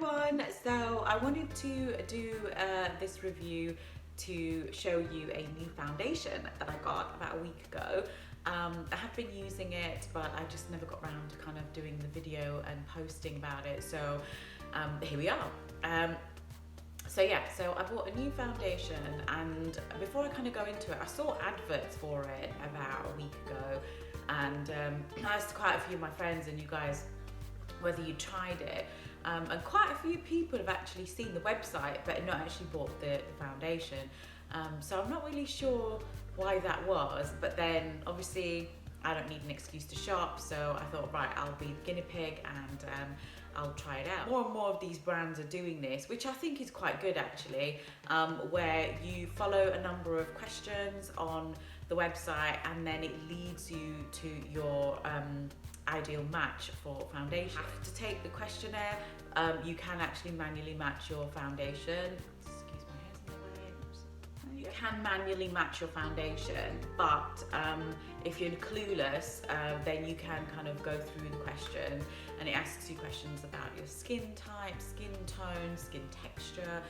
everyone, so I wanted to do this review to show you a new foundation that I got about a week ago. I have been using it, but I just never got around to kind of doing the video and posting about it, so here we are. So I bought a new foundation, and before I kind of go into it, I saw adverts for it about a week ago, and I asked quite a few of my friends and you guys whether you tried it, and quite a few people have actually seen the website but not actually bought the foundation, so I'm not really sure why that was, but then obviously I don't need an excuse to shop, so I thought, right, I'll be the guinea pig and I'll try it out. More and more of these brands are doing this, which I think is quite good actually, where you follow a number of questions on the website and then it leads you to your ideal match for foundation. You have to take the questionnaire. You can actually manually match your foundation. Excuse my hair's in the way. You can manually match your foundation, but if you're clueless, then you can kind of go through the questions, and it asks you questions about your skin type, skin tone, skin texture.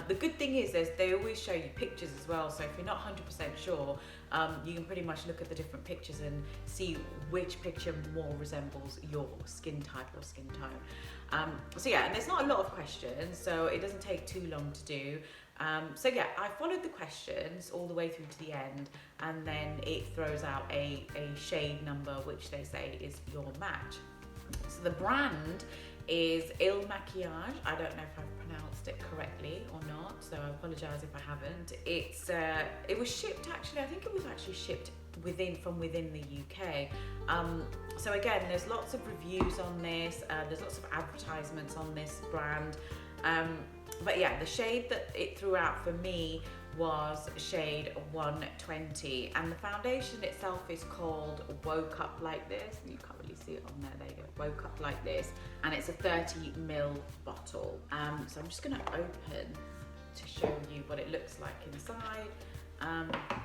The good thing is they always show you pictures as well, so if you're not 100% sure, you can pretty much look at the different pictures and see which picture more resembles your skin type or skin tone. And there's not a lot of questions, so it doesn't take too long to do. I followed the questions all the way through to the end, and then it throws out a shade number which they say is your match. So the brand is Il Makiage. I don't know if I've pronounced it correctly or not, so I apologise if I haven't. It was shipped, actually, I think it was actually shipped from within the UK. So again, there's lots of reviews on this, there's lots of advertisements on this brand. But yeah, the shade that it threw out for me was shade 120, and the foundation itself is called Woke Up Like This. You can't really see it on there, you go, Woke Up Like This, and it's a 30ml bottle. So I'm just gonna open to show you what it looks like inside.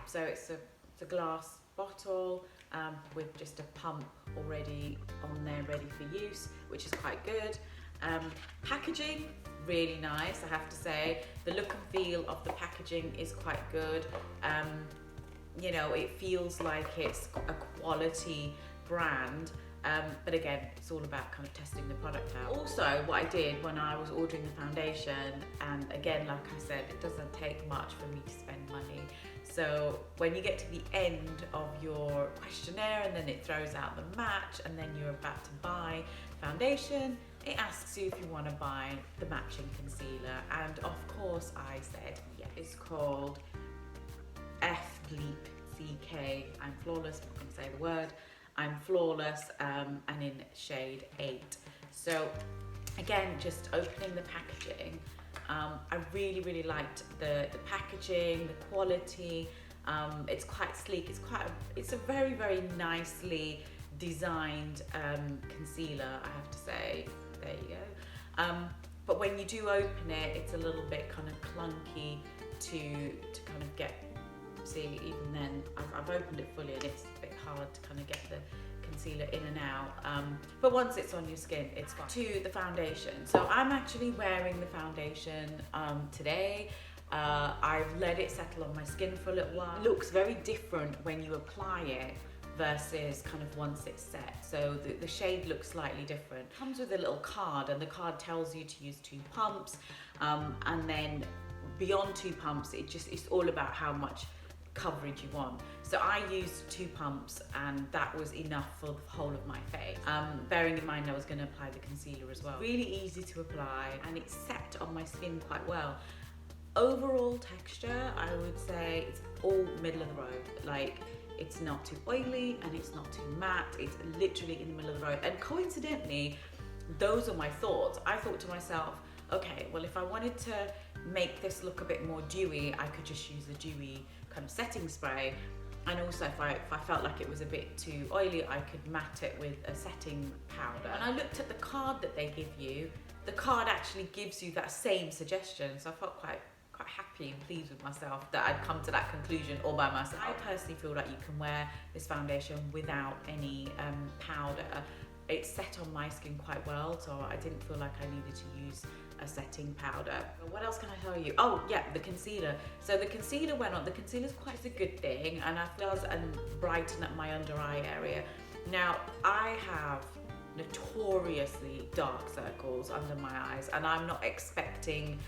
So it's a glass bottle with just a pump already on there ready for use, which is quite good. Packaging, really nice, I have to say. The look and feel of the packaging is quite good. You know, it feels like it's a quality brand, but again, it's all about kind of testing the product out. Also, what I did when I was ordering the foundation, and again, like I said, it doesn't take much for me to spend money. So when you get to the end of your questionnaire and then it throws out the match and then you're about to buy foundation, it asks you if you want to buy the matching concealer, and of course I said yes. It's called F-Bleep-CK. I'm flawless, I'm not going to say the word. I'm flawless, and in shade 8. So again, just opening the packaging, I really liked the packaging, the quality. It's quite sleek. It's a very nicely designed concealer, I have to say. There you go. But when you do open it, it's a little bit kind of clunky to kind of get. See, even then, I've opened it fully and it's a bit hard to kind of get the concealer in and out. But once it's on your skin, it's fine. To the foundation. So I'm actually wearing the foundation today. I've let it settle on my skin for a little while. It looks very different when you apply it versus kind of once it's set. So the shade looks slightly different. It comes with a little card, and the card tells you to use 2 pumps, and then beyond 2 pumps, it's all about how much coverage you want. So I used 2 pumps, and that was enough for the whole of my face. Bearing in mind I was going to apply the concealer as well. Really easy to apply, and it's set on my skin quite well. Overall texture, I would say it's all middle of the road. Like, it's not too oily and it's not too matte. It's literally in the middle of the road. And coincidentally, those are my thoughts. I thought to myself, okay, well, if I wanted to make this look a bit more dewy, I could just use a dewy kind of setting spray. And also, if I felt like it was a bit too oily, I could matte it with a setting powder. When I looked at the card that they give you, the card actually gives you that same suggestion. So I felt quite happy and pleased with myself that I'd come to that conclusion all by myself. I personally feel like you can wear this foundation without any powder, it set on my skin quite well, so I didn't feel like I needed to use a setting powder. What else can I tell you? Oh yeah, the concealer. So the concealer went on. The concealer's quite a good thing, and it does brighten up my under eye area. Now, I have notoriously dark circles under my eyes, and I'm not expecting,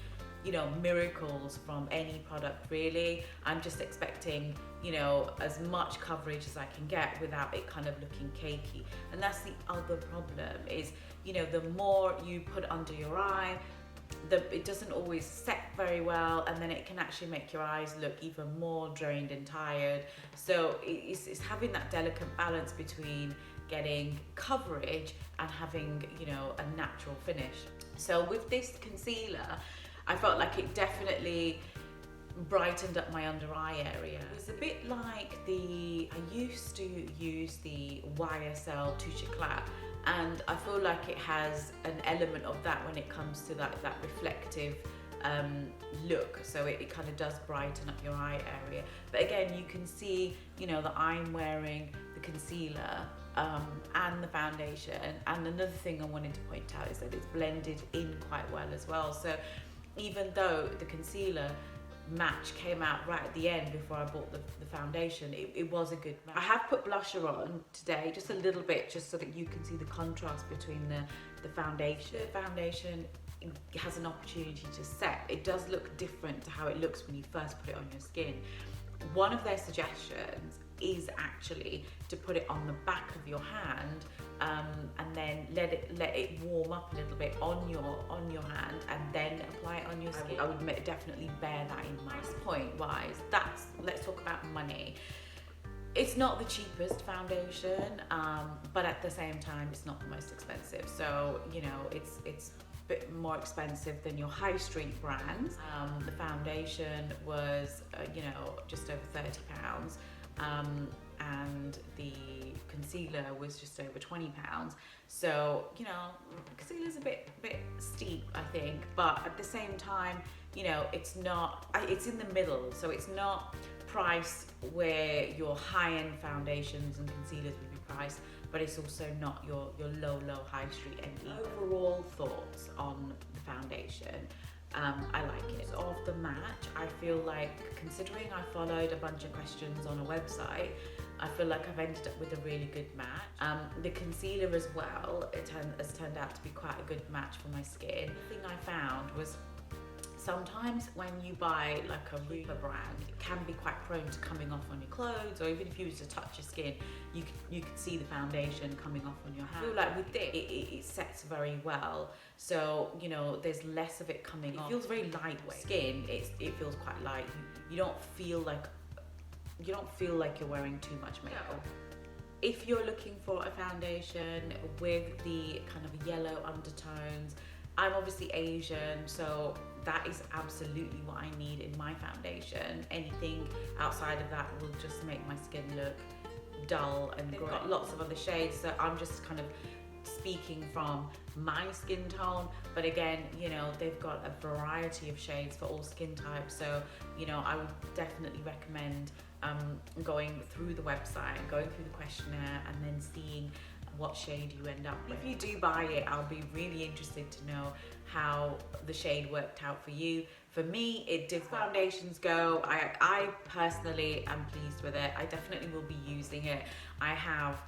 you know, miracles from any product really. I'm just expecting, you know, as much coverage as I can get without it kind of looking cakey. And that's the other problem is, you know, the more you put under your eye, it doesn't always set very well, and then it can actually make your eyes look even more drained and tired. So it's having that delicate balance between getting coverage and having, you know, a natural finish. So with this concealer, I felt like it definitely brightened up my under eye area. It was a bit like I used to use the YSL Touche Éclat, and I feel like it has an element of that when it comes to that reflective look. So it kind of does brighten up your eye area. But again, you can see, you know, that I'm wearing the concealer and the foundation. And another thing I wanted to point out is that it's blended in quite well as well. So even though the concealer match came out right at the end before I bought the foundation, it was a good match. I have put blusher on today, just a little bit, just so that you can see the contrast between the foundation. The foundation has an opportunity to set. It does look different to how it looks when you first put it on your skin. One of their suggestions is actually to put it on the back of your hand, and then let it warm up a little bit on your hand, and then apply it on your skin. I would definitely bear that in mind. Point wise, let's talk about money. It's not the cheapest foundation, but at the same time, it's not the most expensive. So, you know, it's a bit more expensive than your high street brands. The foundation was, you know, just over £30. And the concealer was just over £20. So, you know, concealer's a bit steep, I think, but at the same time, you know, it's in the middle. So it's not priced where your high-end foundations and concealers would be priced, but it's also not your low high street end. Overall thoughts on the foundation. I like it. So of the match, I feel like, considering I followed a bunch of questions on a website, I feel like I've ended up with a really good match. The concealer as well, has turned out to be quite a good match for my skin. The thing I found was, sometimes when you buy like a Rupa brand, it can be quite prone to coming off on your clothes, or even if you were to touch your skin, you could see the foundation coming off on your hand. I feel like with this, it sets very well. So, you know, there's less of it coming off. It feels very lightweight. Skin, it feels quite light. You don't feel like you're wearing too much makeup. No. If you're looking for a foundation with the kind of yellow undertones, I'm obviously Asian, so that is absolutely what I need in my foundation. Anything outside of that will just make my skin look dull and they've got lots of other shades, so I'm just kind of speaking from my skin tone. But again, you know, they've got a variety of shades for all skin types, so, you know, I would definitely recommend going through the website and going through the questionnaire and then seeing what shade you end up with. If you do buy it, I'll be really interested to know how the shade worked out for you. For me, it did. Foundations go, I personally am pleased with it. I definitely will be using it. I have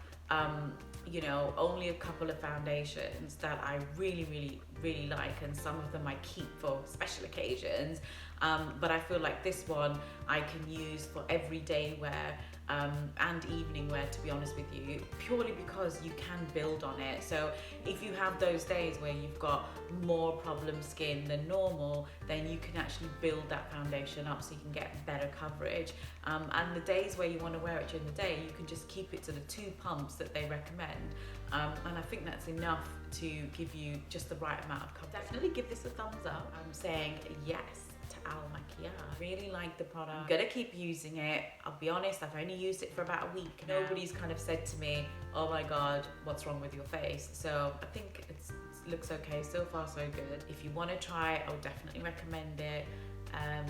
you know, only a couple of foundations that I really like, and some of them I keep for special occasions, but I feel like this one I can use for everyday wear and evening wear, to be honest with you, purely because you can build on it. So if you have those days where you've got more problem skin than normal, then you can actually build that foundation up so you can get better coverage, and the days where you want to wear it during the day, you can just keep it to the 2 pumps that they recommend, and I think that's enough to give you just the right amount of coverage. Definitely give this a thumbs up. I'm saying yes to Il Makiage. I really like the product. I'm gonna keep using it. I'll be honest, I've only used it for about a week now. Nobody's kind of said to me, oh my god, what's wrong with your face? So I think it looks okay. So far so good. If you want to try it, I'll definitely recommend it. I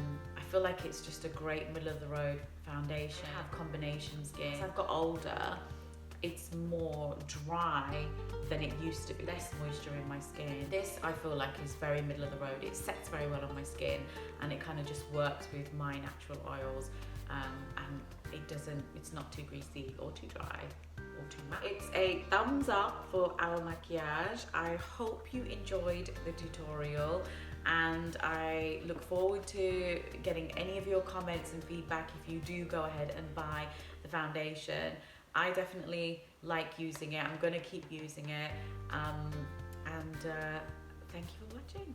feel like it's just a great middle of the road foundation. I have combination skin. As I've got older, it's more dry than it used to be. Less moisture in my skin. This I feel like is very middle of the road. It sets very well on my skin, and it kind of just works with my natural oils, and it's not too greasy or too dry or too matte. It's a thumbs up for our maquillage. I hope you enjoyed the tutorial, and I look forward to getting any of your comments and feedback if you do go ahead and buy the foundation. I definitely like using it. I'm going to keep using it. And thank you for watching.